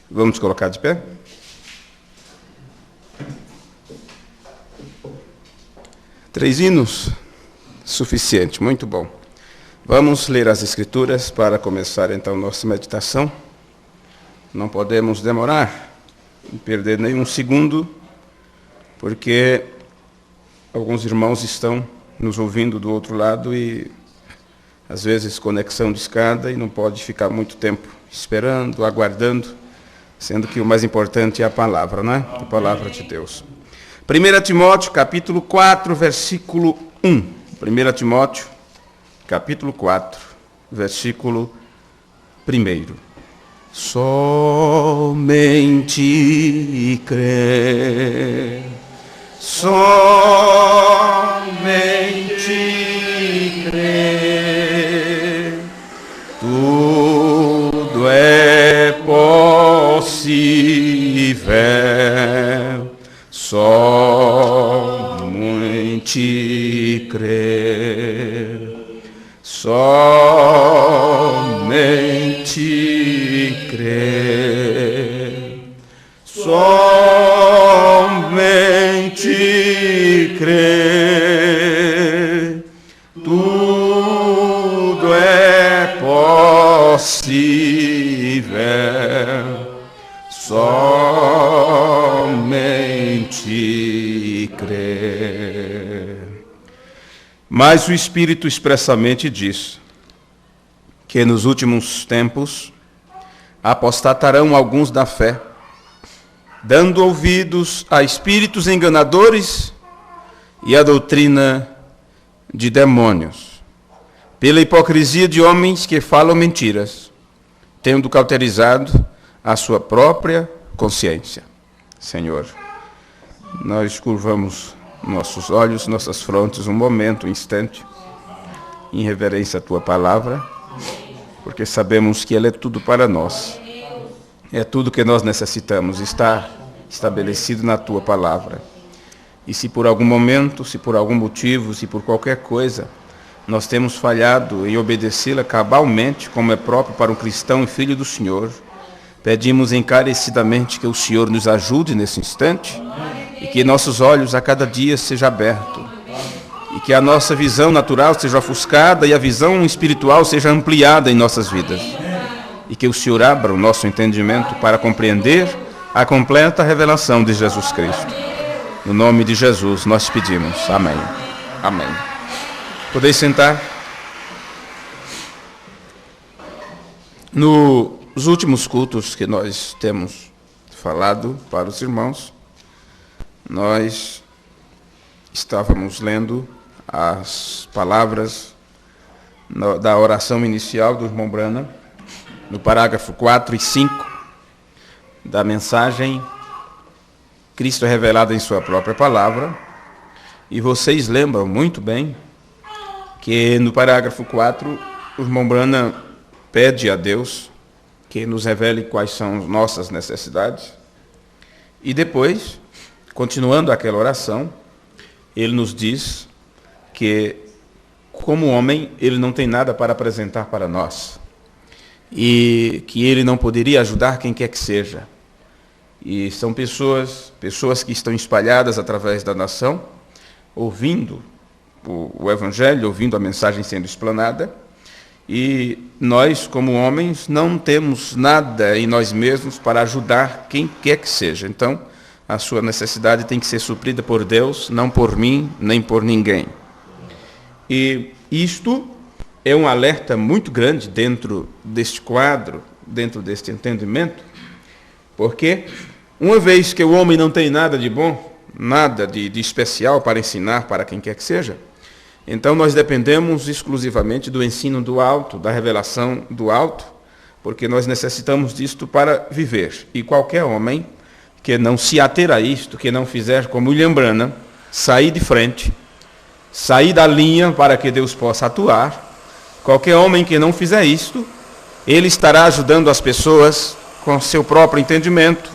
Vamos colocar de pé? Três hinos? Suficiente, muito bom. Vamos ler as Escrituras para começar então nossa meditação. Não podemos demorar, perder nenhum segundo, porque alguns irmãos estão nos ouvindo do outro lado e às vezes conexão discada e não pode ficar muito tempo esperando, aguardando, sendo que o mais importante é a palavra, não é? A palavra de Deus. 1 Timóteo, capítulo 4, versículo 1. 1 Timóteo, capítulo 4, versículo 1. Somente crer, somente crer, tudo é possível, somente crer, somente crer, somente crer, tudo é possível, somente crer. Mas o Espírito expressamente diz que nos últimos tempos apostatarão alguns da fé, dando ouvidos a espíritos enganadores e a doutrina de demônios, pela hipocrisia de homens que falam mentiras, tendo cauterizado a sua própria consciência. Senhor, nós curvamos nossos olhos, nossas frontes, um momento, um instante, em reverência à Tua palavra, porque sabemos que ela é tudo para nós. É tudo que nós necessitamos, está estabelecido na Tua palavra. E se por algum momento, se por algum motivo, se por qualquer coisa, nós temos falhado em obedecê-la cabalmente, como é próprio para um cristão e filho do Senhor, pedimos encarecidamente que o Senhor nos ajude nesse instante e que nossos olhos a cada dia sejam abertos e que a nossa visão natural seja ofuscada e a visão espiritual seja ampliada em nossas vidas. E que o Senhor abra o nosso entendimento para compreender a completa revelação de Jesus Cristo. No nome de Jesus nós pedimos. Amém. Amém. Podeis sentar. Nos últimos cultos que nós temos falado para os irmãos, nós estávamos lendo as palavras da oração inicial do irmão Branham, no parágrafo 4 e 5 da mensagem Cristo é revelado em sua própria palavra. E vocês lembram muito bem que no parágrafo 4 o irmão Branham pede a Deus que nos revele quais são as nossas necessidades. E depois, continuando aquela oração, ele nos diz que, como homem, ele não tem nada para apresentar para nós. E que ele não poderia ajudar quem quer que seja. E são pessoas que estão espalhadas através da nação, ouvindo o Evangelho, ouvindo a mensagem sendo explanada. E nós, como homens, não temos nada em nós mesmos para ajudar quem quer que seja. Então, a sua necessidade tem que ser suprida por Deus, não por mim, nem por ninguém. E isto é um alerta muito grande dentro deste quadro, dentro deste entendimento, porque uma vez que o homem não tem nada de bom, nada de especial para ensinar para quem quer que seja, então nós dependemos exclusivamente do ensino do alto, da revelação do alto, porque nós necessitamos disto para viver. E qualquer homem que não se ater a isto, que não fizer como William Branham, sair de frente, sair da linha para que Deus possa atuar, qualquer homem que não fizer isto, ele estará ajudando as pessoas com seu próprio entendimento,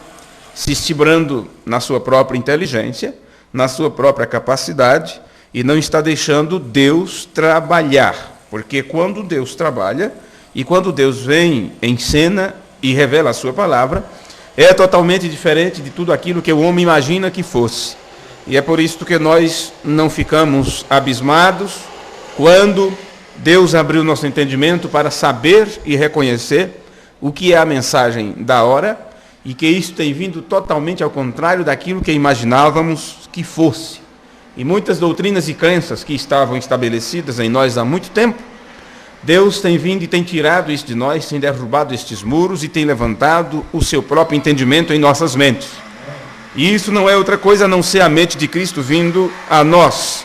se estibrando na sua própria inteligência, na sua própria capacidade, e não está deixando Deus trabalhar. Porque quando Deus trabalha, e quando Deus vem em cena, e revela a sua palavra, é totalmente diferente de tudo aquilo que o homem imagina que fosse. E é por isso que nós não ficamos abismados quando Deus abriu nosso entendimento para saber e reconhecer o que é a mensagem da hora, e que isso tem vindo totalmente ao contrário daquilo que imaginávamos que fosse. E muitas doutrinas e crenças que estavam estabelecidas em nós há muito tempo, Deus tem vindo e tem tirado isso de nós, tem derrubado estes muros e tem levantado o seu próprio entendimento em nossas mentes. E isso não é outra coisa a não ser a mente de Cristo vindo a nós.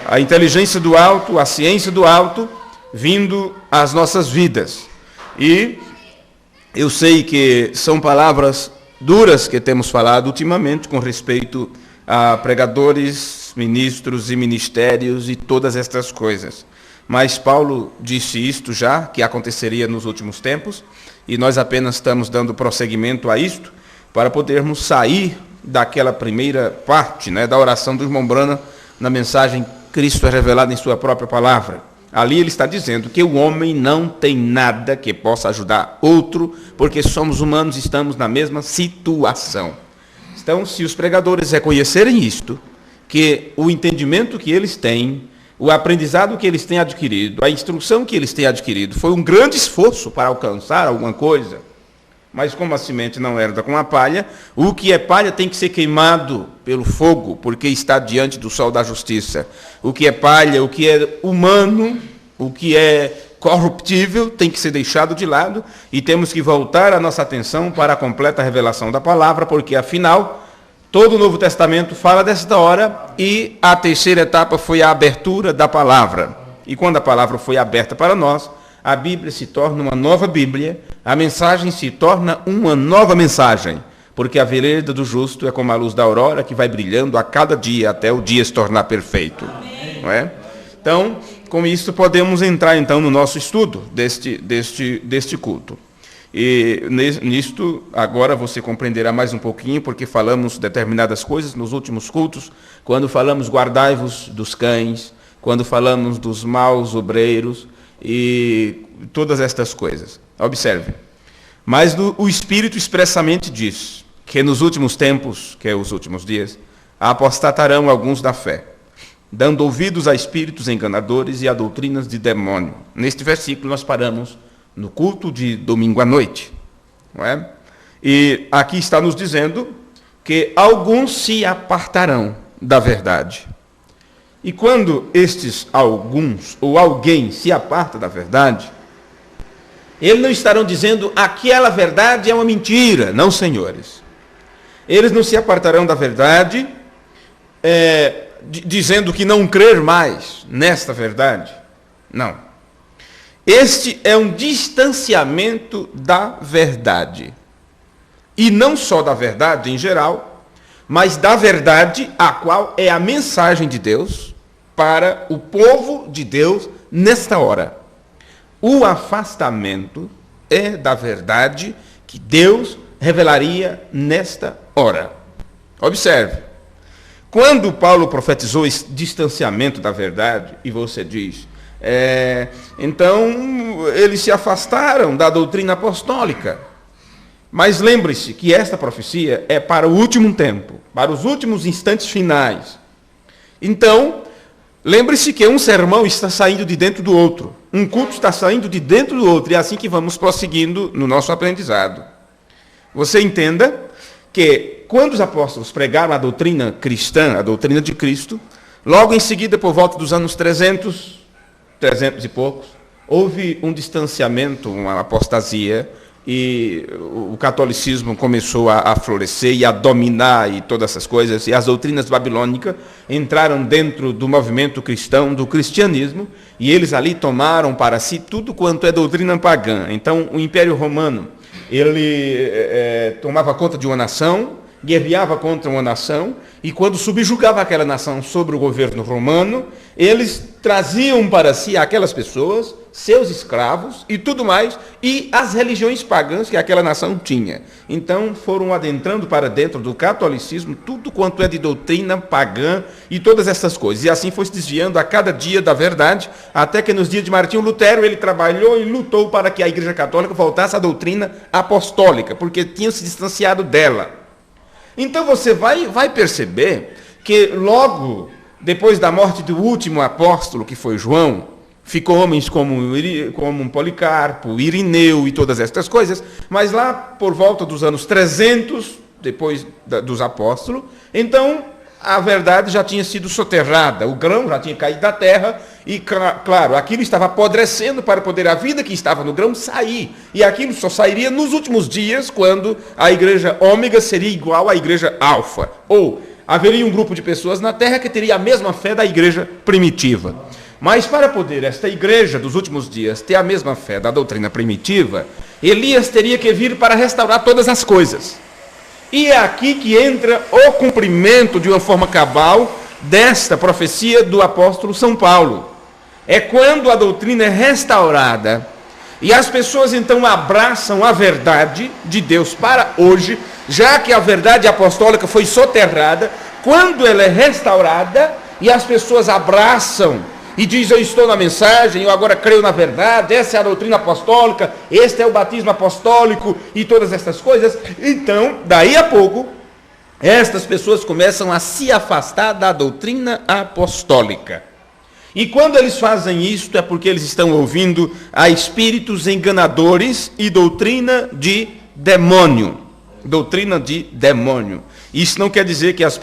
A inteligência do alto, a ciência do alto, vindo às nossas vidas. E eu sei que são palavras duras que temos falado ultimamente com respeito a pregadores, ministros e ministérios e todas estas coisas. Mas Paulo disse isto já, que aconteceria nos últimos tempos, e nós apenas estamos dando prosseguimento a isto, para podermos sair daquela primeira parte, da oração do irmão Branham, na mensagem Cristo é revelado em sua própria palavra. Ali ele está dizendo que o homem não tem nada que possa ajudar outro, porque somos humanos e estamos na mesma situação. Então, se os pregadores reconhecerem isto, que o entendimento que eles têm, o aprendizado que eles têm adquirido, a instrução que eles têm adquirido, foi um grande esforço para alcançar alguma coisa, mas como a semente não herda com a palha, o que é palha tem que ser queimado pelo fogo, porque está diante do sol da justiça. O que é palha, o que é humano, o que é corruptível, tem que ser deixado de lado, e temos que voltar a nossa atenção para a completa revelação da palavra, porque afinal, todo o Novo Testamento fala desta hora, e a terceira etapa foi a abertura da palavra. E quando a palavra foi aberta para nós, a Bíblia se torna uma nova Bíblia, a mensagem se torna uma nova mensagem, porque a vereda do justo é como a luz da aurora que vai brilhando a cada dia até o dia se tornar perfeito. Não é? Então, com isso podemos entrar então no nosso estudo deste culto. E nisto, agora você compreenderá mais um pouquinho, porque falamos determinadas coisas nos últimos cultos, quando falamos guardai-vos dos cães, quando falamos dos maus obreiros, e todas estas coisas. Observe. Mas o Espírito expressamente diz que nos últimos tempos, que é os últimos dias, apostatarão alguns da fé, dando ouvidos a espíritos enganadores e a doutrinas de demônio. Neste versículo nós paramos no culto de domingo à noite. Não é? E aqui está nos dizendo que alguns se apartarão da verdade. E quando estes alguns ou alguém se aparta da verdade, eles não estarão dizendo aquela verdade é uma mentira. Não, senhores. Eles não se apartarão da verdade dizendo que não crer mais nesta verdade. Não. Este é um distanciamento da verdade. E não só da verdade em geral, mas da verdade a qual é a mensagem de Deus para o povo de Deus nesta hora. O afastamento é da verdade que Deus revelaria nesta hora. Observe, quando Paulo profetizou esse distanciamento da verdade, e você diz, então eles se afastaram da doutrina apostólica. Mas lembre-se que esta profecia é para o último tempo, para os últimos instantes finais. Então, lembre-se que um sermão está saindo de dentro do outro, um culto está saindo de dentro do outro, e é assim que vamos prosseguindo no nosso aprendizado. Você entenda que quando os apóstolos pregaram a doutrina cristã, a doutrina de Cristo, logo em seguida, por volta dos anos 300 e poucos, houve um distanciamento, uma apostasia, e o catolicismo começou a florescer e a dominar e todas essas coisas, e as doutrinas babilônicas entraram dentro do movimento cristão, do cristianismo, e eles ali tomaram para si tudo quanto é doutrina pagã. Então, o Império Romano, ele tomava conta de uma nação, guerreava contra uma nação, e quando subjugava aquela nação sobre o governo romano, eles traziam para si aquelas pessoas seus escravos e tudo mais, e as religiões pagãs que aquela nação tinha. Então foram adentrando para dentro do catolicismo tudo quanto é de doutrina pagã e todas essas coisas. E assim foi se desviando a cada dia da verdade, até que nos dias de Martinho Lutero ele trabalhou e lutou para que a Igreja Católica voltasse à doutrina apostólica, porque tinham se distanciado dela. Então você vai perceber que logo depois da morte do último apóstolo, que foi João, ficou homens como Policarpo, Irineu e todas estas coisas, mas lá por volta dos anos 300, depois dos apóstolos, então a verdade já tinha sido soterrada, o grão já tinha caído da terra, e claro, aquilo estava apodrecendo para poder a vida que estava no grão sair, e aquilo só sairia nos últimos dias, quando a igreja ômega seria igual à igreja alfa, ou haveria um grupo de pessoas na terra que teria a mesma fé da igreja primitiva. Mas para poder esta igreja dos últimos dias ter a mesma fé da doutrina primitiva, Elias teria que vir para restaurar todas as coisas. E é aqui que entra o cumprimento de uma forma cabal desta profecia do apóstolo São Paulo. É quando a doutrina é restaurada e as pessoas então abraçam a verdade de Deus para hoje, já que a verdade apostólica foi soterrada, quando ela é restaurada e as pessoas abraçam e dizem: eu estou na mensagem, eu agora creio na verdade, essa é a doutrina apostólica, este é o batismo apostólico e todas essas coisas, então, daí a pouco, estas pessoas começam a se afastar da doutrina apostólica. E quando eles fazem isto é porque eles estão ouvindo a espíritos enganadores e doutrina de demônio. Doutrina de demônio. Isso não quer dizer que essas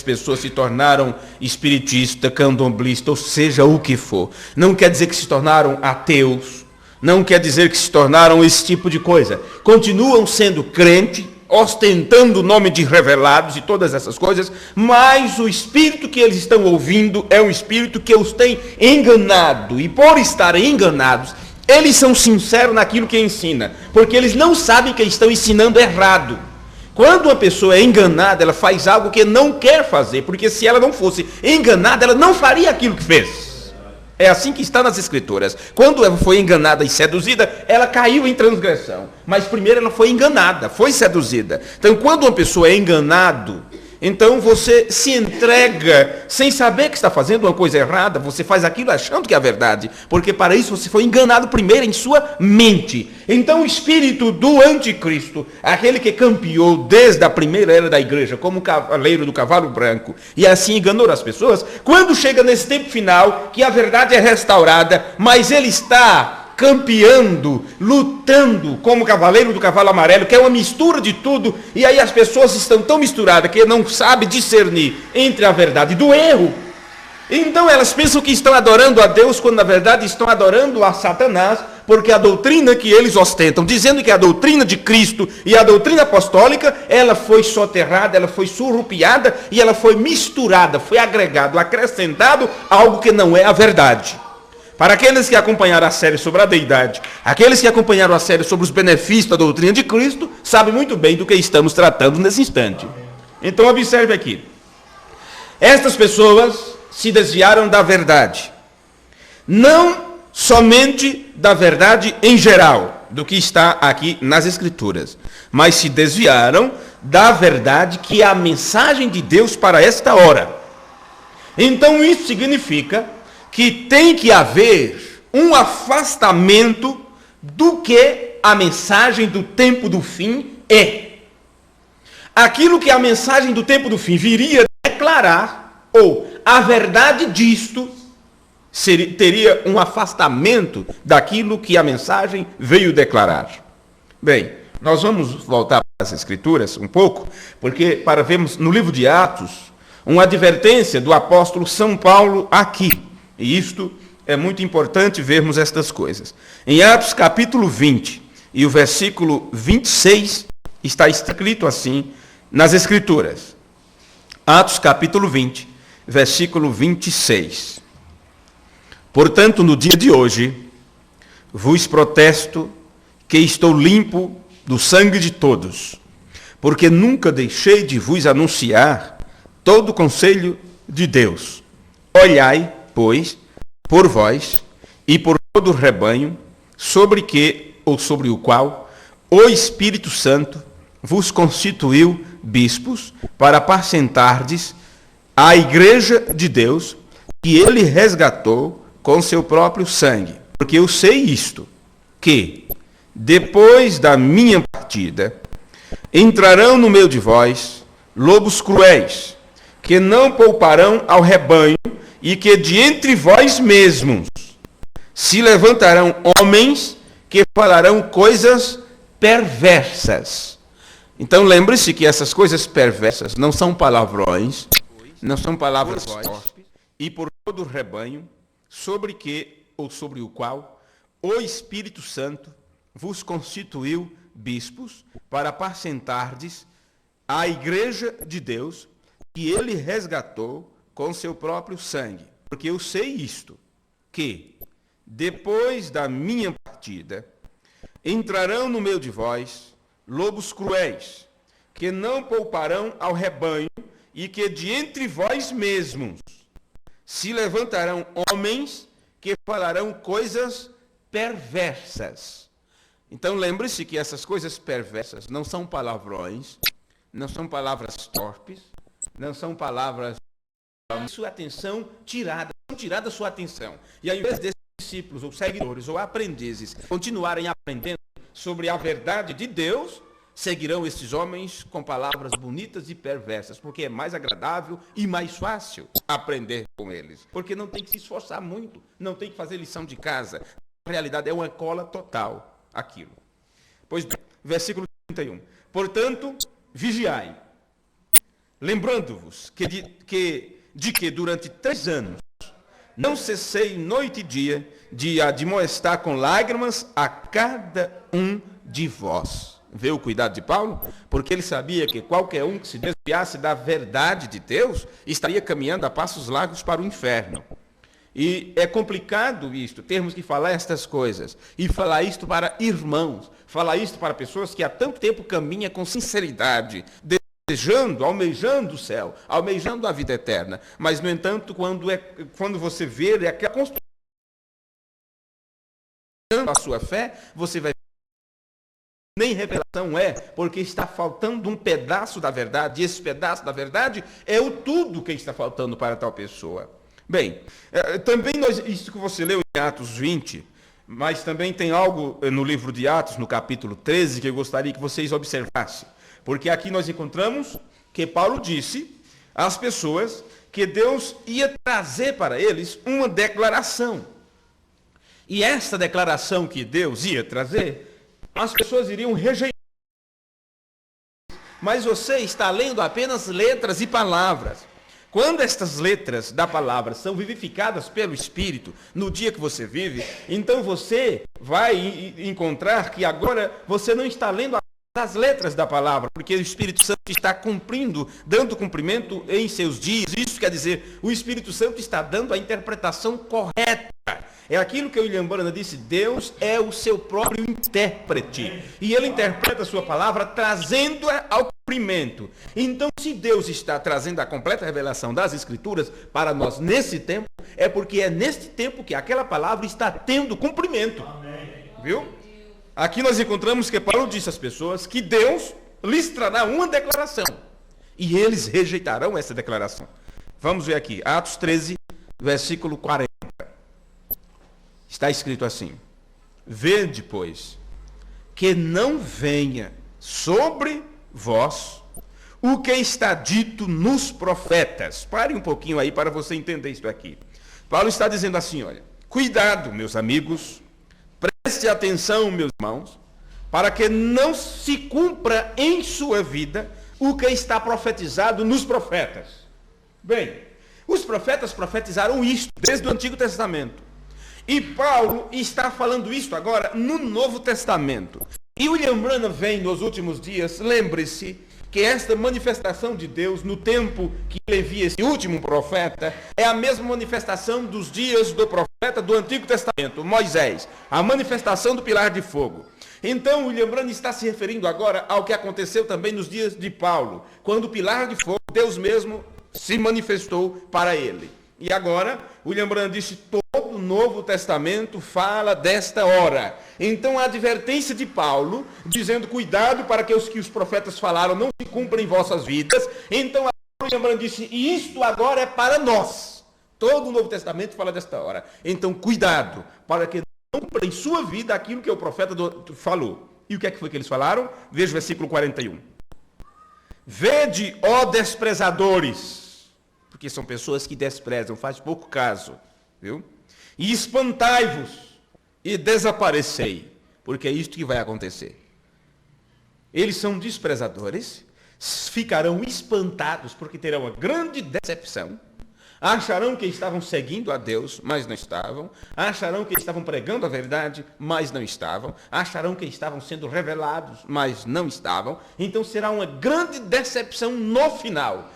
pessoas se tornaram espiritistas, candomblistas, ou seja o que for. Não quer dizer que se tornaram ateus. Não quer dizer que se tornaram esse tipo de coisa. Continuam sendo crentes, ostentando o nome de revelados e todas essas coisas, mas o espírito que eles estão ouvindo é um espírito que os tem enganado, e por estarem enganados, eles são sinceros naquilo que ensina, porque eles não sabem que estão ensinando errado. Quando uma pessoa é enganada, ela faz algo que não quer fazer, porque se ela não fosse enganada, ela não faria aquilo que fez. É assim que está nas Escrituras. Quando ela foi enganada e seduzida, ela caiu em transgressão. Mas primeiro ela foi enganada, foi seduzida. Então, quando uma pessoa é enganado, então você se entrega sem saber que está fazendo uma coisa errada, você faz aquilo achando que é a verdade, porque para isso você foi enganado primeiro em sua mente. Então o espírito do anticristo, aquele que campeou desde a primeira era da igreja, como o cavaleiro do cavalo branco, e assim enganou as pessoas, quando chega nesse tempo final, que a verdade é restaurada, mas ele está campeando, lutando como o cavaleiro do cavalo amarelo, que é uma mistura de tudo, e aí as pessoas estão tão misturadas que não sabem discernir entre a verdade e do erro. Então elas pensam que estão adorando a Deus, quando na verdade estão adorando a Satanás, porque a doutrina que eles ostentam, dizendo que é a doutrina de Cristo e a doutrina apostólica, ela foi soterrada, ela foi surrupiada e ela foi misturada, foi agregado, acrescentado algo que não é a verdade. Para aqueles que acompanharam a série sobre a deidade, aqueles que acompanharam a série sobre os benefícios da doutrina de Cristo, sabem muito bem do que estamos tratando nesse instante. Então observe aqui. Estas pessoas se desviaram da verdade. Não somente da verdade em geral, do que está aqui nas Escrituras, mas se desviaram da verdade que é a mensagem de Deus para esta hora. Então isso significa que tem que haver um afastamento do que a mensagem do tempo do fim é. Aquilo que a mensagem do tempo do fim viria declarar, ou a verdade disto, teria um afastamento daquilo que a mensagem veio declarar. Bem, nós vamos voltar para as Escrituras um pouco, porque para vermos no livro de Atos, uma advertência do apóstolo São Paulo aqui. E isto é muito importante vermos estas coisas. Em Atos capítulo 20 e o versículo 26 está escrito assim nas Escrituras. Atos capítulo 20, versículo 26. Portanto, no dia de hoje, vos protesto que estou limpo do sangue de todos, porque nunca deixei de vos anunciar todo o conselho de Deus. Olhai, pois, por vós e por todo o rebanho, sobre que, ou sobre o qual, o Espírito Santo vos constituiu bispos para apacentardes a igreja de Deus, que ele resgatou com seu próprio sangue. Porque eu sei isto, que, depois da minha partida, entrarão no meio de vós lobos cruéis, que não pouparão ao rebanho, e que de entre vós mesmos se levantarão homens que falarão coisas perversas. Então lembre-se que essas coisas perversas não são palavrões, não são palavras torpes, e por todo o rebanho, sobre que, ou sobre o qual, o Espírito Santo vos constituiu bispos para apacentardes a igreja de Deus, que ele resgatou com seu próprio sangue. Porque eu sei isto, que, depois da minha partida, entrarão no meio de vós lobos cruéis, que não pouparão ao rebanho, e que de entre vós mesmos se levantarão homens que falarão coisas perversas. Então lembre-se que essas coisas perversas não são palavrões, não são palavras torpes, não são palavras sua atenção tirada sua atenção. E ao invés desses discípulos, ou seguidores, ou aprendizes, continuarem aprendendo sobre a verdade de Deus, seguirão esses homens com palavras bonitas e perversas, porque é mais agradável e mais fácil aprender com eles. Porque não tem que se esforçar muito, não tem que fazer lição de casa. Na realidade, é uma cola total aquilo. Pois bem, versículo 31. Portanto, vigiai, lembrando-vos de que durante 3 anos não cessei noite e dia de admoestar com lágrimas a cada um de vós. Vê o cuidado de Paulo? Porque ele sabia que qualquer um que se desviasse da verdade de Deus estaria caminhando a passos largos para o inferno. E é complicado isto, termos que falar estas coisas. E falar isto para irmãos, falar isto para pessoas que há tanto tempo caminham com sinceridade, desejando, almejando o céu, almejando a vida eterna. Mas, no entanto, quando você vê aquela construção da sua fé, você vai ver que nem revelação é, porque está faltando um pedaço da verdade, e esse pedaço da verdade é o tudo que está faltando para tal pessoa. Bem, também isso que você leu em Atos 20, mas também tem algo no livro de Atos, no capítulo 13, que eu gostaria que vocês observassem. Porque aqui nós encontramos que Paulo disse às pessoas que Deus ia trazer para eles uma declaração. E essa declaração que Deus ia trazer, as pessoas iriam rejeitar. Mas você está lendo apenas letras e palavras. Quando estas letras da palavra são vivificadas pelo Espírito, no dia que você vive, então você vai encontrar que agora você não está lendo as letras da palavra, porque o Espírito Santo está cumprindo, dando cumprimento em seus dias. Isso quer dizer, o Espírito Santo está dando a interpretação correta. É aquilo que o William Branham disse, Deus é o seu próprio intérprete. E ele interpreta a sua palavra trazendo-a ao cumprimento. Então, se Deus está trazendo a completa revelação das Escrituras para nós nesse tempo, é porque é neste tempo que aquela palavra está tendo cumprimento. Amém. Viu? Aqui nós encontramos que Paulo disse às pessoas que Deus lhes trará uma declaração. E eles rejeitarão essa declaração. Vamos ver aqui, Atos 13, versículo 40. Está escrito assim: vede, pois, que não venha sobre vós o que está dito nos profetas. Pare um pouquinho aí para você entender isso aqui. Paulo está dizendo assim, olha, cuidado, meus amigos, preste atenção, meus irmãos, para que não se cumpra em sua vida o que está profetizado nos profetas. Bem, os profetas profetizaram isto desde o Antigo Testamento. E Paulo está falando isto agora no Novo Testamento. E William Branham vem nos últimos dias, lembre-se que esta manifestação de Deus, no tempo que ele envia esse último profeta, é a mesma manifestação dos dias do profeta do Antigo Testamento, Moisés, a manifestação do pilar de fogo. Então, William Branham está se referindo agora ao que aconteceu também nos dias de Paulo, quando o pilar de fogo, Deus mesmo se manifestou para ele. E agora, William Branham disse, todo Novo Testamento fala desta hora. Então, a advertência de Paulo, dizendo, cuidado para que os profetas falaram não se cumpram em vossas vidas. Então, Paulo disse, e isto agora é para nós. Todo o Novo Testamento fala desta hora. Então, cuidado, para que não cumpra em sua vida aquilo que o profeta falou. E o que é que foi que eles falaram? Veja o versículo 41. Vede, ó desprezadores, porque são pessoas que desprezam, faz pouco caso, viu? E espantai-vos e desaparecei, porque é isto que vai acontecer. Eles são desprezadores, ficarão espantados, porque terão uma grande decepção, acharão que estavam seguindo a Deus, mas não estavam, acharão que estavam pregando a verdade, mas não estavam, acharão que estavam sendo revelados, mas não estavam. Então será uma grande decepção no final,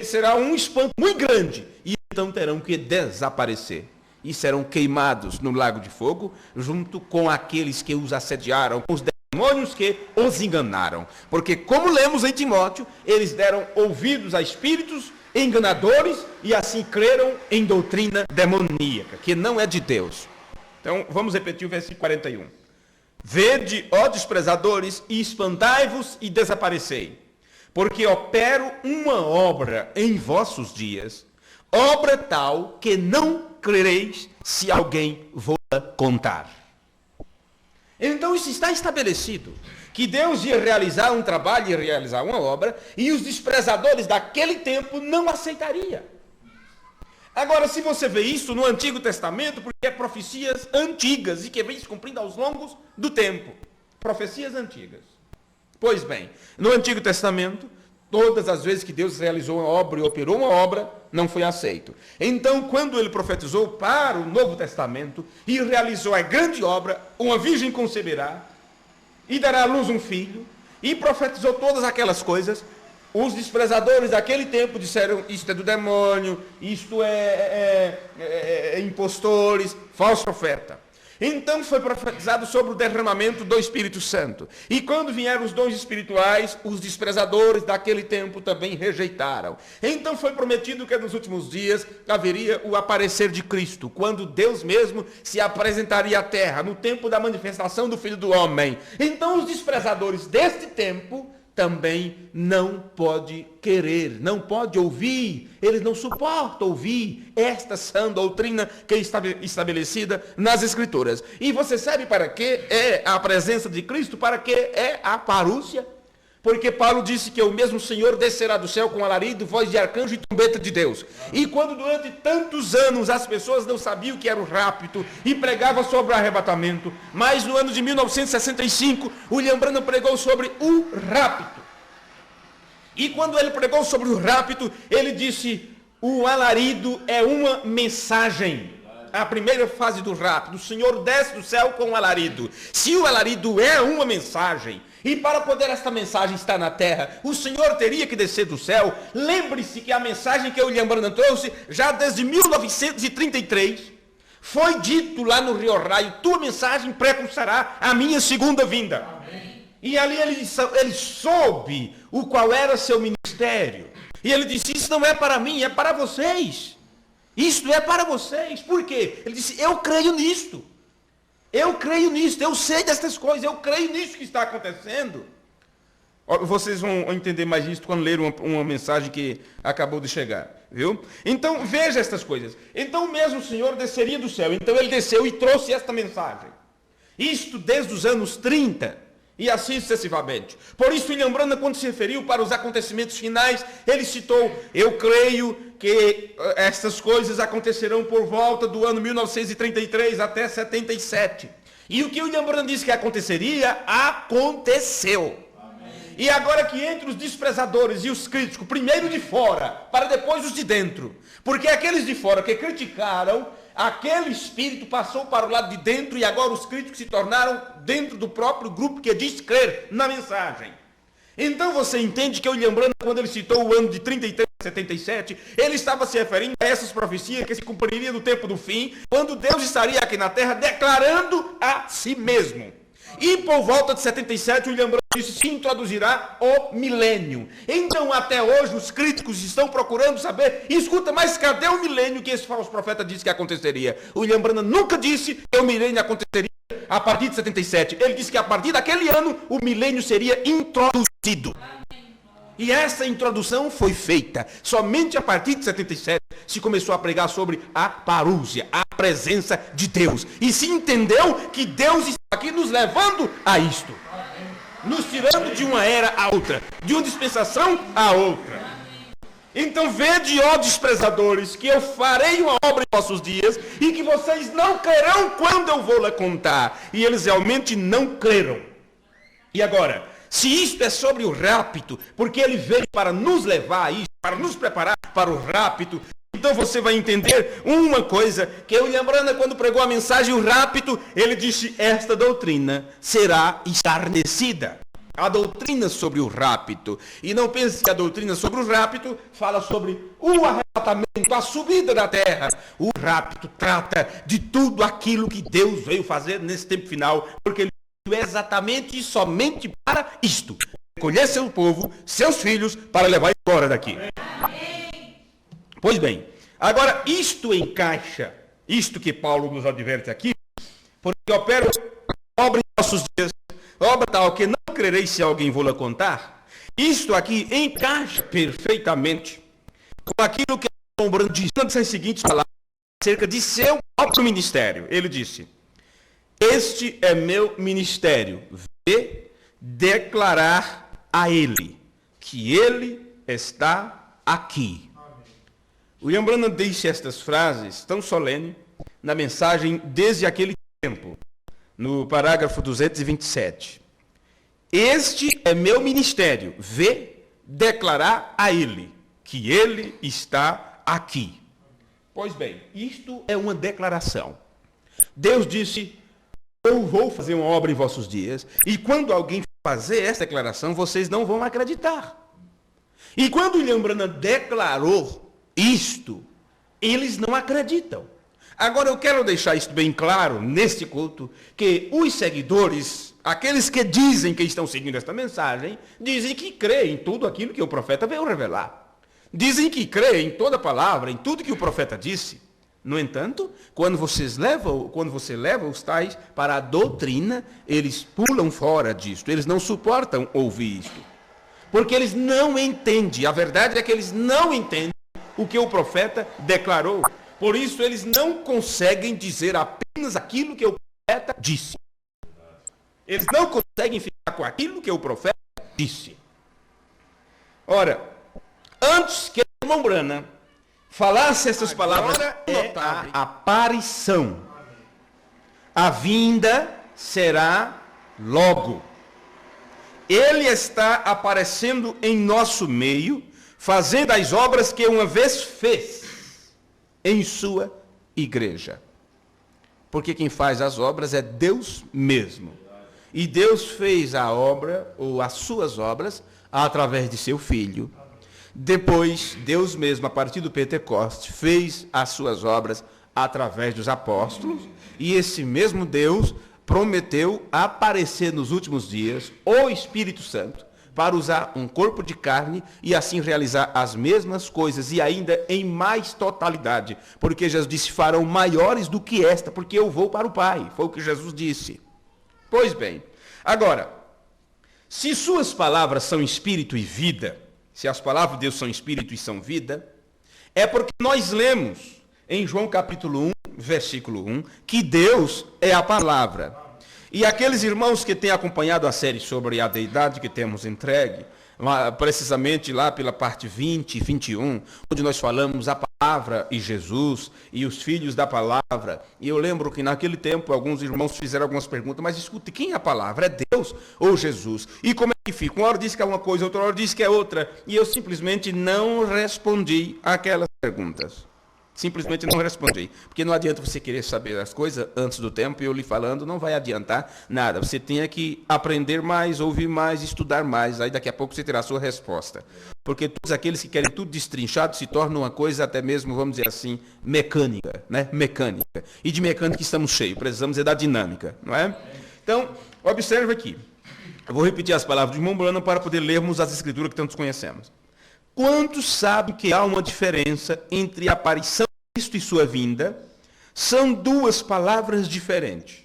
será um espanto muito grande, e então terão que desaparecer, e serão queimados no lago de fogo, junto com aqueles que os assediaram, com os demônios que os enganaram, porque como lemos em Timóteo, eles deram ouvidos a espíritos enganadores e assim creram em doutrina demoníaca, que não é de Deus. Então, vamos repetir o versículo 41. Vede, ó desprezadores, e espantai-vos e desaparecei, porque opero uma obra em vossos dias, obra tal que não crereis se alguém vos contar. Então, isso está estabelecido, que Deus ia realizar um trabalho, ia realizar uma obra, e os desprezadores daquele tempo não aceitariam. Agora, se você vê isso no Antigo Testamento, porque é profecias antigas e que vem se cumprindo aos longos do tempo. Profecias antigas. Pois bem, no Antigo Testamento, todas as vezes que Deus realizou uma obra e operou uma obra, não foi aceito. Então, quando ele profetizou para o Novo Testamento e realizou a grande obra, uma virgem conceberá, e dará à luz um filho, e profetizou todas aquelas coisas, os desprezadores daquele tempo disseram, isto é do demônio, isto é impostores, falso profeta. Então foi profetizado sobre o derramamento do Espírito Santo. E quando vieram os dons espirituais, os desprezadores daquele tempo também rejeitaram. Então foi prometido que nos últimos dias haveria o aparecer de Cristo, quando Deus mesmo se apresentaria à terra, no tempo da manifestação do Filho do Homem. Então os desprezadores deste tempo também não pode querer, não pode ouvir, eles não suportam ouvir esta sã doutrina que é estabelecida nas Escrituras. E você sabe para que é a presença de Cristo? Para que é a parúcia? Porque Paulo disse que o mesmo Senhor descerá do céu com alarido, voz de arcanjo e trombeta de Deus. E quando durante tantos anos as pessoas não sabiam o que era o rapto e pregavam sobre o arrebatamento, mas no ano de 1965, William Branham pregou sobre o rapto. E quando ele pregou sobre o rapto, ele disse, o alarido é uma mensagem. A primeira fase do rapto, o Senhor desce do céu com o alarido. Se o alarido é uma mensagem, e para poder esta mensagem estar na terra, o Senhor teria que descer do céu. Lembre-se que a mensagem que o William Branham trouxe, já desde 1933, foi dito lá no Rio Raio, tua mensagem precursará a minha segunda vinda. Amém. E ali ele soube o qual era seu ministério. E ele disse, isso não é para mim, é para vocês. Isto é para vocês. Por quê? Ele disse, eu creio nisto. Eu creio nisto, eu sei destas coisas, eu creio nisso que está acontecendo. Vocês vão entender mais isso quando ler uma mensagem que acabou de chegar, viu? Então, veja estas coisas. Então, o mesmo Senhor desceria do céu. Então, ele desceu e trouxe esta mensagem. Isto desde os anos 30 e assim sucessivamente. Por isso, William Branham, quando se referiu para os acontecimentos finais, ele citou, eu creio que essas coisas acontecerão por volta do ano 1933 até 77. E o que William Branham disse que aconteceria, aconteceu. Amém. E agora que entre os desprezadores e os críticos, primeiro de fora, para depois os de dentro. Porque aqueles de fora que criticaram, aquele espírito passou para o lado de dentro e agora os críticos se tornaram dentro do próprio grupo que diz crer na mensagem. Então você entende que o William Branham, quando ele citou o ano de 33 a 77, ele estava se referindo a essas profecias que se cumpririam no tempo do fim, quando Deus estaria aqui na terra declarando a si mesmo. E por volta de 77, o William Branham disse, se introduzirá o milênio. Então, até hoje, os críticos estão procurando saber, escuta, mas cadê o milênio que esse falso profeta disse que aconteceria? O William Branham nunca disse que o milênio aconteceria a partir de 77. Ele disse que a partir daquele ano, o milênio seria introduzido. E essa introdução foi feita. Somente a partir de 77 se começou a pregar sobre a parúzia, a presença de Deus. E se entendeu que Deus está aqui nos levando a isto. Nos tirando de uma era a outra, de uma dispensação a outra. Então vede, ó desprezadores, que eu farei uma obra em vossos dias e que vocês não crerão quando eu vou lhe contar. E eles realmente não creram. E agora, se isto é sobre o rapto, porque ele veio para nos levar a isso, para nos preparar para o rapto, então você vai entender uma coisa, que eu lembrando quando pregou a mensagem, o rapto, ele disse, esta doutrina será escarnecida. A doutrina sobre o rapto. E não pense que a doutrina sobre o rapto fala sobre o arrebatamento, a subida da terra. O rapto trata de tudo aquilo que Deus veio fazer nesse tempo final, porque ele exatamente e somente para isto: recolher seu povo, seus filhos, para levar embora daqui. Pois bem, agora isto encaixa, isto que Paulo nos adverte aqui, porque opera obra em nossos dias, obra tal que não crereis se alguém vou lhe contar. Isto aqui encaixa perfeitamente com aquilo que João Branham disse nas seguintes palavras acerca de seu próprio ministério. Ele disse: este é meu ministério, declarar a ele que ele está aqui. William Branham disse estas frases tão solene na mensagem Desde Aquele Tempo, no parágrafo 227. Este é meu ministério, declarar a ele que ele está aqui. Pois bem, isto é uma declaração. Deus disse: eu vou fazer uma obra em vossos dias, e quando alguém fazer essa declaração, vocês não vão acreditar. E quando William Branham declarou isto, eles não acreditam. Agora eu quero deixar isso bem claro neste culto, que os seguidores, aqueles que dizem que estão seguindo esta mensagem, dizem que creem em tudo aquilo que o profeta veio revelar. Dizem que creem em toda palavra, em tudo que o profeta disse. No entanto, quando você leva os tais para a doutrina, eles pulam fora disto, eles não suportam ouvir isto. Porque eles não entendem, a verdade é que eles não entendem o que o profeta declarou. Por isso, eles não conseguem dizer apenas aquilo que o profeta disse. Eles não conseguem ficar com aquilo que o profeta disse. Ora, antes que o irmão Branham falasse essas palavras, é a aparição. A vinda será logo. Ele está aparecendo em nosso meio, fazendo as obras que uma vez fez em sua igreja. Porque quem faz as obras é Deus mesmo. E Deus fez a obra, ou as suas obras, através de seu Filho. Depois, Deus mesmo, a partir do Pentecostes, fez as suas obras através dos apóstolos. E esse mesmo Deus prometeu aparecer nos últimos dias o Espírito Santo, para usar um corpo de carne e assim realizar as mesmas coisas e ainda em mais totalidade. Porque Jesus disse, farão maiores do que esta, porque eu vou para o Pai. Foi o que Jesus disse. Pois bem, agora, se suas palavras são espírito e vida, se as palavras de Deus são espírito e são vida, é porque nós lemos em João capítulo 1, versículo 1, que Deus é a palavra. E aqueles irmãos que têm acompanhado a série sobre a deidade que temos entregue, precisamente lá pela parte 20 e 21, onde nós falamos a palavra e Jesus e os filhos da palavra. E eu lembro que naquele tempo alguns irmãos fizeram algumas perguntas, mas escute, quem é a palavra? É Deus ou Jesus? E como é que fica? Uma hora diz que é uma coisa, outra hora diz que é outra. E eu simplesmente não respondi aquelas perguntas. Simplesmente não respondi. Porque não adianta você querer saber as coisas antes do tempo, e eu lhe falando, não vai adiantar nada. Você tem que aprender mais, ouvir mais, estudar mais. Aí daqui a pouco você terá a sua resposta. Porque todos aqueles que querem tudo destrinchado se tornam uma coisa até mesmo, vamos dizer assim, mecânica, né? Mecânica. E de mecânica estamos cheios. Precisamos da dinâmica, não é? Então, observe aqui. Eu vou repetir as palavras de irmão Branham para poder lermos as escrituras que tantos conhecemos. Quantos sabem que há uma diferença entre a aparição de Cristo e sua vinda? São duas palavras diferentes.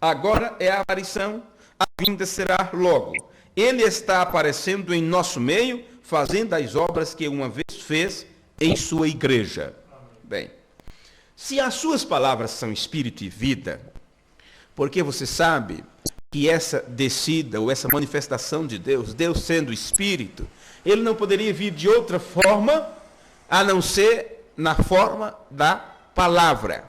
Agora é a aparição, a vinda será logo. Ele está aparecendo em nosso meio, fazendo as obras que uma vez fez em sua igreja. Bem, se as suas palavras são espírito e vida, porque você sabe que essa descida ou essa manifestação de Deus, Deus sendo espírito, ele não poderia vir de outra forma a não ser na forma da palavra.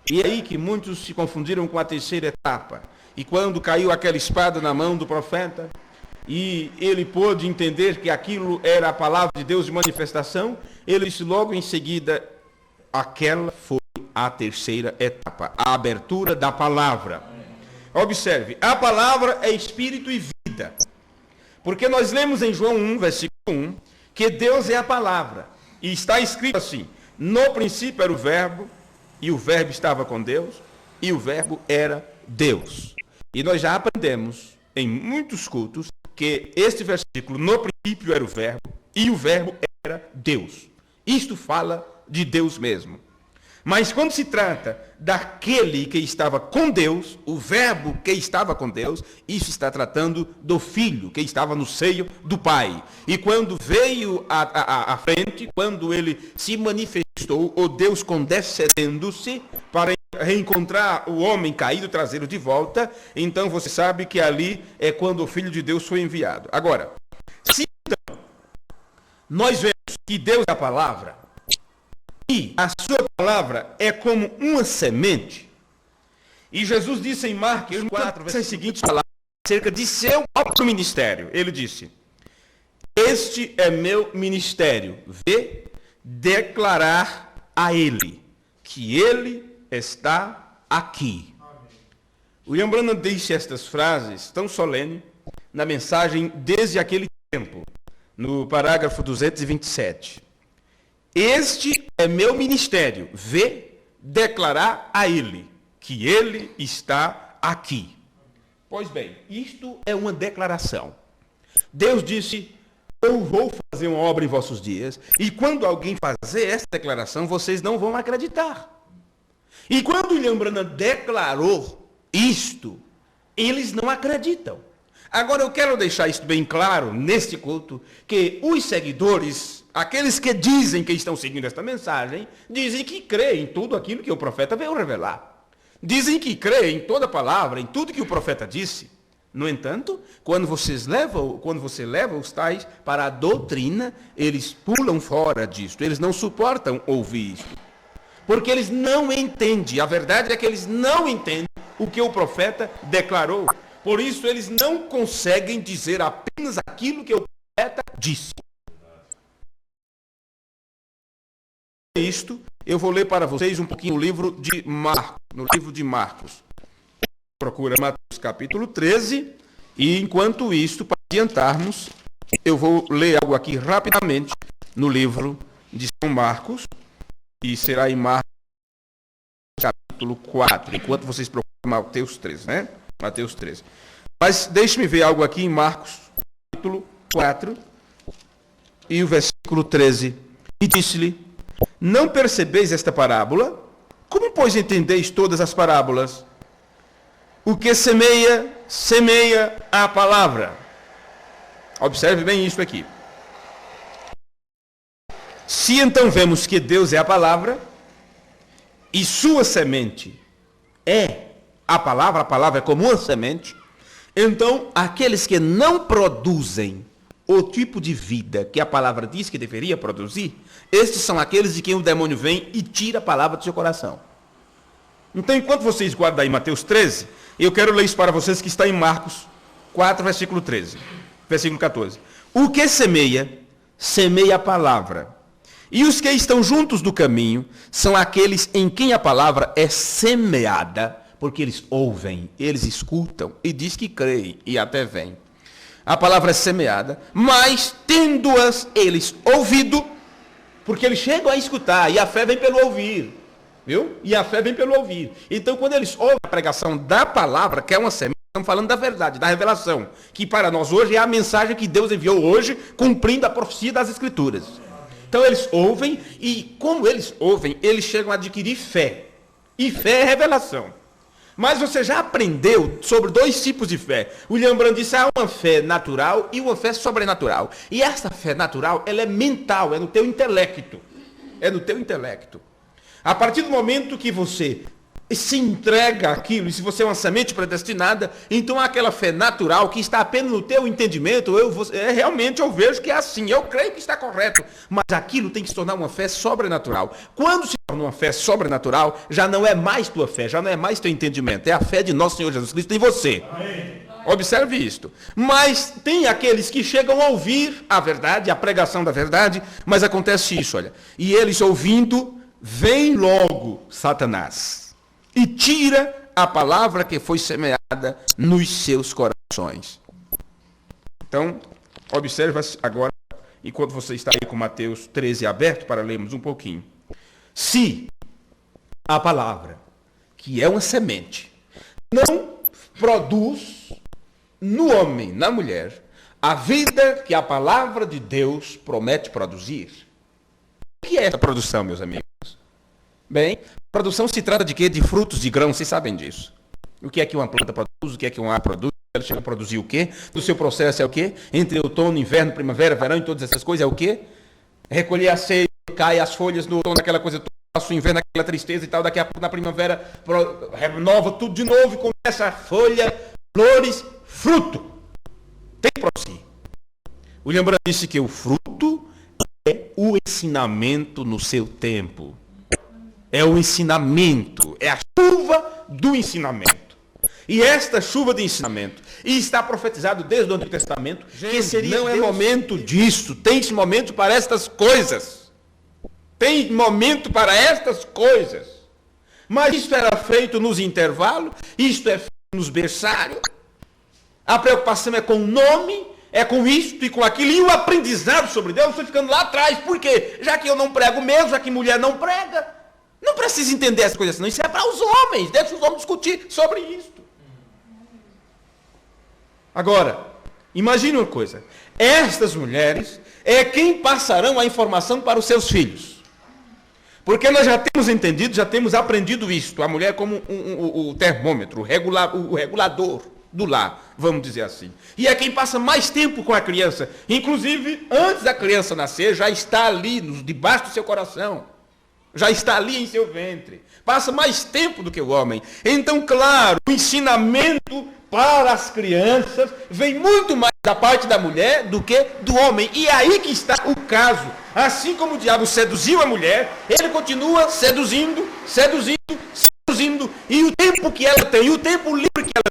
E é aí que muitos se confundiram com a terceira etapa. E quando caiu aquela espada na mão do profeta, e ele pôde entender que aquilo era a palavra de Deus de manifestação, ele disse logo em seguida, aquela foi a terceira etapa, a abertura da palavra. Observe, a palavra é espírito e vida. Porque nós lemos em João 1, versículo 1, que Deus é a palavra. E está escrito assim, no princípio era o verbo, e o verbo estava com Deus, e o verbo era Deus. E nós já aprendemos em muitos cultos que este versículo, no princípio era o verbo, e o verbo era Deus. Isto fala de Deus mesmo. Mas quando se trata daquele que estava com Deus, o verbo que estava com Deus, isso está tratando do filho que estava no seio do pai. E quando veio à frente, quando ele se manifestou, o Deus condescendendo-se para reencontrar o homem caído, trazê-lo de volta, então você sabe que ali é quando o Filho de Deus foi enviado. Agora, se então nós vemos que Deus é a palavra, e a sua palavra é como uma semente, e Jesus disse em Marcos 4, as seguintes palavras, acerca de seu próprio ministério, ele disse, este é meu ministério, declarar a ele, que ele está aqui. William Branham disse estas frases tão solene na mensagem Desde Aquele Tempo, no parágrafo 227. Este é meu ministério, declarar a ele, que ele está aqui. Pois bem, isto é uma declaração. Deus disse, eu vou fazer uma obra em vossos dias, e quando alguém fazer essa declaração, vocês não vão acreditar. E quando William Branham declarou isto, eles não acreditam. Agora eu quero deixar isso bem claro neste culto, que os seguidores, aqueles que dizem que estão seguindo esta mensagem, dizem que creem em tudo aquilo que o profeta veio revelar. Dizem que creem em toda palavra, em tudo que o profeta disse. No entanto, quando você leva os tais para a doutrina, eles pulam fora disto, eles não suportam ouvir isto. Porque eles não entendem, a verdade é que eles não entendem o que o profeta declarou. Por isso, eles não conseguem dizer apenas aquilo que o profeta disse. Isto, eu vou ler para vocês um pouquinho o livro de Marcos, no livro de Marcos. Procura Mateus capítulo 13, e enquanto isto, para adiantarmos, eu vou ler algo aqui rapidamente no livro de São Marcos, e será em Marcos capítulo 4, enquanto vocês procuram Mateus 13, né? Mateus 13. Mas deixe-me ver algo aqui em Marcos capítulo 4, e o versículo 13. E disse-lhe, não percebeis esta parábola? Como, pois, entendeis todas as parábolas? O que semeia, semeia a palavra. Observe bem isso aqui. Se então vemos que Deus é a palavra, e sua semente é a palavra é como uma semente, então aqueles que não produzem o tipo de vida que a palavra diz que deveria produzir, estes são aqueles de quem o demônio vem e tira a palavra do seu coração. Então, enquanto vocês guardam aí Mateus 13, eu quero ler isso para vocês que está em Marcos 4, versículo 13, versículo 14. O que semeia, semeia a palavra. E os que estão juntos do caminho são aqueles em quem a palavra é semeada, porque eles ouvem, eles escutam, e diz que creem, e até vêm. A palavra é semeada, mas tendo-as eles ouvido, porque eles chegam a escutar, e a fé vem pelo ouvir. Viu? E a fé vem pelo ouvir. Então, quando eles ouvem a pregação da palavra, que é uma semente, estamos falando da verdade, da revelação, que para nós hoje é a mensagem que Deus enviou hoje, cumprindo a profecia das Escrituras. Então eles ouvem, e como eles ouvem, eles chegam a adquirir fé. E fé é revelação. Mas você já aprendeu sobre dois tipos de fé. William Branham disse, há uma fé natural e uma fé sobrenatural. E essa fé natural, ela é mental, é no teu intelecto. É no teu intelecto. A partir do momento que você se entrega àquilo, e se você é uma semente predestinada, então aquela fé natural que está apenas no teu entendimento, realmente eu vejo que é assim, eu creio que está correto, mas aquilo tem que se tornar uma fé sobrenatural. Quando se torna uma fé sobrenatural, já não é mais tua fé, já não é mais teu entendimento, é a fé de nosso Senhor Jesus Cristo em você. Amém. Observe isto. Mas tem aqueles que chegam a ouvir a verdade, a pregação da verdade, mas acontece isso, olha, e eles ouvindo, vem logo Satanás e tira a palavra que foi semeada nos seus corações. Então, observa agora, enquanto você está aí com Mateus 13 aberto, para lermos um pouquinho. Se a palavra, que é uma semente, não produz no homem, na mulher, a vida que a palavra de Deus promete produzir. O que é essa produção, meus amigos? Bem, produção se trata de quê? De frutos, de grãos, vocês sabem disso. O que é que uma planta produz, o que é que uma árvore produz, ela chega a produzir o quê? Do seu processo é o quê? Entre outono, inverno, primavera, verão e todas essas coisas é o quê? Recolher a ceia, cai as folhas no outono, aquela coisa toda, passa o inverno, aquela tristeza e tal, daqui a pouco na primavera renova tudo de novo e começa a folha, flores, fruto. Tem para si. William Branham disse que o fruto é o ensinamento no seu tempo. É o ensinamento, é a chuva do ensinamento. E esta chuva de ensinamento, e está profetizado desde o Antigo Testamento, que seria não é momento disso, tem esse momento para estas coisas. Tem momento para estas coisas. Mas isto era feito nos intervalos, isto é feito nos berçários. A preocupação é com o nome, é com isto e com aquilo, e o aprendizado sobre Deus foi ficando lá atrás. Por quê? Já que eu não prego mesmo, já que mulher não prega, não precisa entender essas coisas, não. Isso é para os homens. Deixa os homens discutir sobre isso. Agora, imagine uma coisa. Estas mulheres é quem passarão a informação para os seus filhos. Porque nós já temos entendido, já temos aprendido isto. A mulher como o termômetro, o regulador do lar, vamos dizer assim. E é quem passa mais tempo com a criança. Inclusive, antes da criança nascer, já está ali, debaixo do seu coração. Já está ali em seu ventre. Passa mais tempo do que o homem. Então, claro, o ensinamento para as crianças vem muito mais da parte da mulher do que do homem. E é aí que está o caso. Assim como o diabo seduziu a mulher, ele continua seduzindo. E o tempo que ela tem, o tempo livre que ela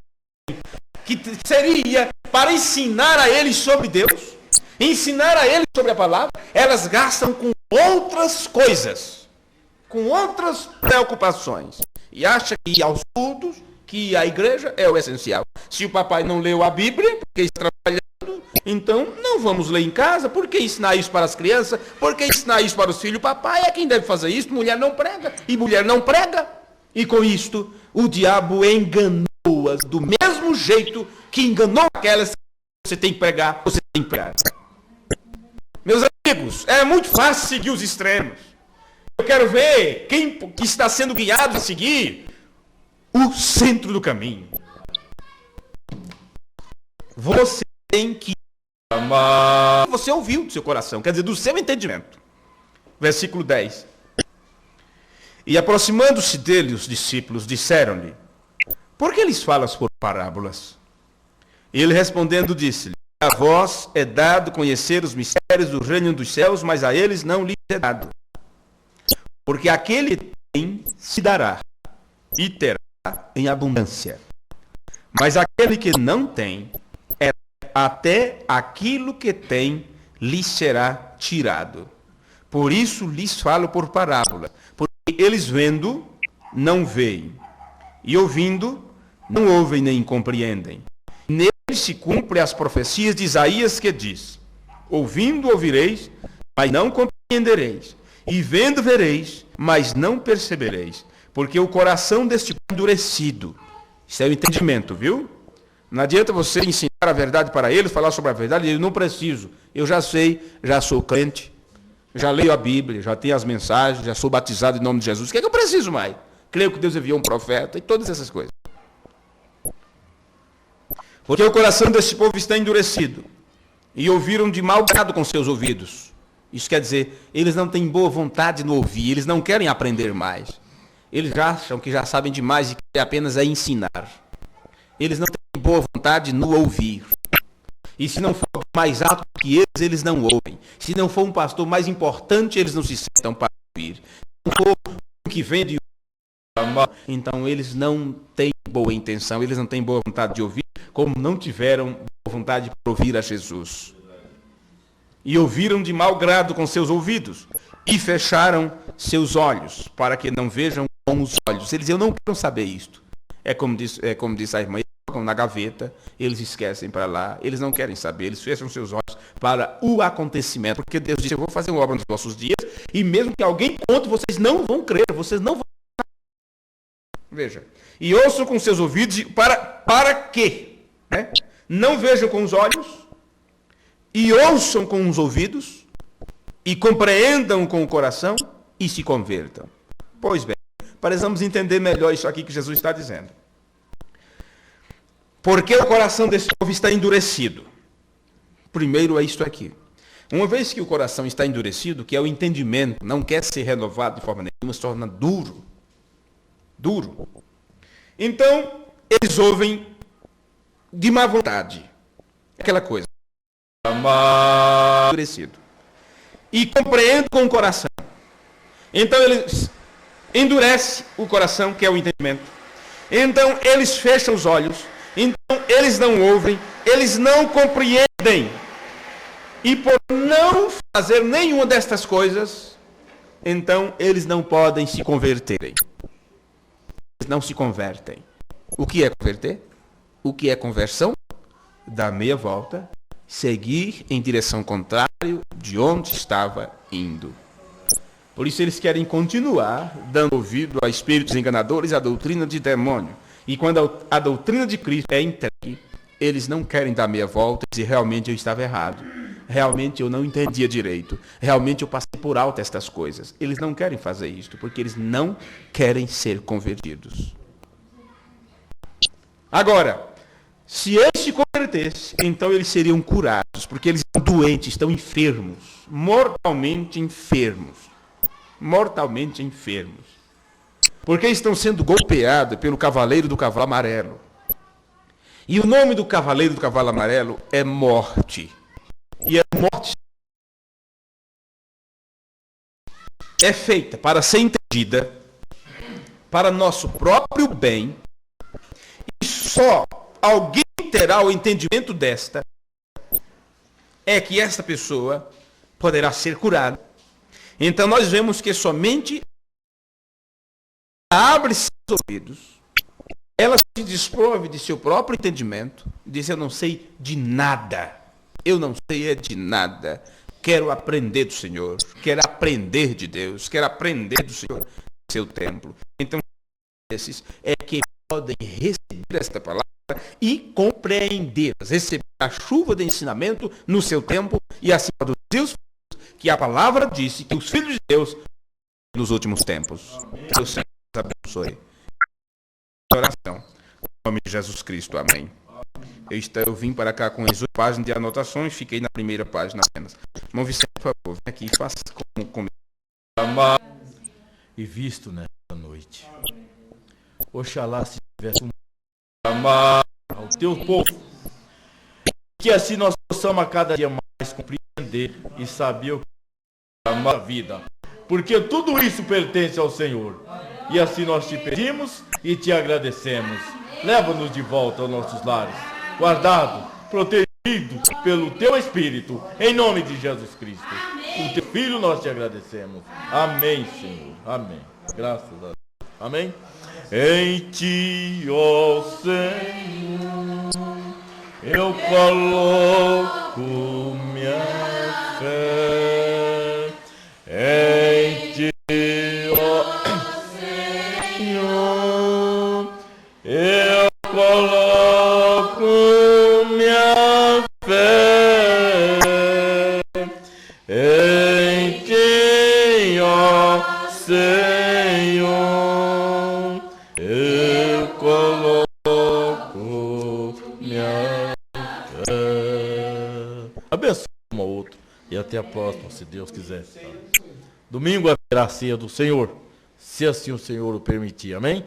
tem, que seria para ensinar a eles sobre Deus, ensinar a eles sobre a palavra, elas gastam com outras coisas, com outras preocupações. E acha que ir aos cultos, que ir à igreja é o essencial. Se o papai não leu a Bíblia, porque está trabalhando, então não vamos ler em casa. Por que ensinar isso para as crianças? Por que ensinar isso para os filhos? O papai é quem deve fazer isso, mulher não prega. E mulher não prega. E com isto, o diabo enganou-as do mesmo jeito que enganou aquelas que você tem que pregar, você tem que pregar. Meus amigos, é muito fácil seguir os extremos. Eu quero ver quem que está sendo guiado a seguir o centro do caminho. Você tem que amar. Você ouviu do seu coração, quer dizer, do seu entendimento. Versículo 10. E aproximando-se dele, os discípulos disseram-lhe: por que lhes falas por parábolas? E ele respondendo disse-lhe: a vós é dado conhecer os mistérios do reino dos céus, mas a eles não lhes é dado. Porque aquele tem se dará e terá em abundância. Mas aquele que não tem, até aquilo que tem lhe será tirado. Por isso lhes falo por parábola. Porque eles vendo, não veem. E ouvindo, não ouvem nem compreendem. Nele se cumpre as profecias de Isaías que diz: ouvindo ouvireis, mas não compreendereis. E vendo vereis, mas não percebereis. Porque o coração deste povo é endurecido. Isso é o entendimento, viu? Não adianta você ensinar a verdade para eles, falar sobre a verdade, eles não precisam. Eu já sei, já sou crente, já leio a Bíblia, já tenho as mensagens, já sou batizado em nome de Jesus. O que é que eu preciso mais? Creio que Deus enviou um profeta e todas essas coisas. Porque o coração desse povo está endurecido e ouviram de mau grado com seus ouvidos. Isso quer dizer, eles não têm boa vontade no ouvir, eles não querem aprender mais. Eles acham que já sabem demais e que apenas é ensinar. Eles não têm boa vontade no ouvir. E se não for mais alto que eles não ouvem. Se não for um pastor mais importante, eles não se sentam para ouvir. Se não for um que vem de então eles não têm boa intenção, eles não têm boa vontade de ouvir, como não tiveram boa vontade de ouvir a Jesus. E ouviram de mau grado com seus ouvidos, e fecharam seus olhos, para que não vejam com os olhos. Eles, eu não quero saber isto. É como disse a irmã, eles colocam na gaveta, eles esquecem para lá, eles não querem saber, eles fecham seus olhos para o acontecimento, porque Deus disse, eu vou fazer uma obra nos vossos dias, e mesmo que alguém conte, vocês não vão crer, vocês não vão. Veja, e ouçam com seus ouvidos, para quê? Né? Não vejam com os olhos, e ouçam com os ouvidos, e compreendam com o coração, e se convertam. Pois bem, precisamos entender melhor isso aqui que Jesus está dizendo. Porque o coração desse povo está endurecido? Primeiro é isto aqui. Uma vez que o coração está endurecido, que é o entendimento, não quer ser renovado de forma nenhuma, se torna duro. Duro. Então, eles ouvem de má vontade. Aquela coisa. Endurecido. E compreendem com o coração. Então, eles endurecem o coração, que é o entendimento. Então, eles fecham os olhos. Então, eles não ouvem. Eles não compreendem. E por não fazer nenhuma destas coisas, então, eles não podem se converterem. Não se convertem. O que é converter? O que é conversão? Dar meia volta, seguir em direção contrária de onde estava indo. Por isso eles querem continuar dando ouvido a espíritos enganadores, a doutrina de demônio. E quando a doutrina de Cristo é entregue, eles não querem dar meia volta e dizer, realmente eu estava errado. Realmente eu não entendia direito. Realmente eu passei por alto estas coisas. Eles não querem fazer isto, porque eles não querem ser convertidos. Agora, se eles se convertessem, então eles seriam curados, porque eles estão doentes, estão enfermos, mortalmente enfermos. Mortalmente enfermos. Porque estão sendo golpeados pelo cavaleiro do cavalo amarelo. E o nome do cavaleiro do cavalo amarelo é morte. E a morte é feita para ser entendida para nosso próprio bem, e só alguém terá o entendimento desta, é que esta pessoa poderá ser curada. Então nós vemos que somente abre seus ouvidos, ela se desprove de seu próprio entendimento, diz, eu não sei de nada. Eu não sei de nada. Quero aprender do Senhor. Quero aprender de Deus. Quero aprender do Senhor no seu templo. Então, esses é que podem receber esta palavra e compreendê-las. Receber a chuva de ensinamento no seu tempo e assim produzir os frutos que a palavra disse que os filhos de Deus nos últimos tempos. Que o Senhor abençoe. Oração. Em nome de Jesus Cristo. Amém. Eu vim para cá com as 8 páginas de anotações, fiquei na primeira página apenas. Irmão Vicente, por favor, vem aqui e faça como e visto nesta noite. Oxalá se tivesse amar ao teu povo, que assim nós possamos a cada dia mais compreender e saber o que é amar a vida, porque tudo isso pertence ao Senhor. E assim nós te pedimos e te agradecemos. Leva-nos de volta aos nossos lares, guardado, protegido pelo teu Espírito, em nome de Jesus Cristo. O teu Filho nós te agradecemos. Amém, Senhor. Amém. Graças a Deus. Amém. Em ti, ó Senhor, eu coloco minha fé. Em ti, ó Senhor, eu coloco minha fé em Ti, ó Senhor, eu coloco minha fé. Abençoe um ao outro e até a próxima, se Deus quiser. Domingo haverá a ceia do Senhor, se assim o Senhor o permitir. Amém?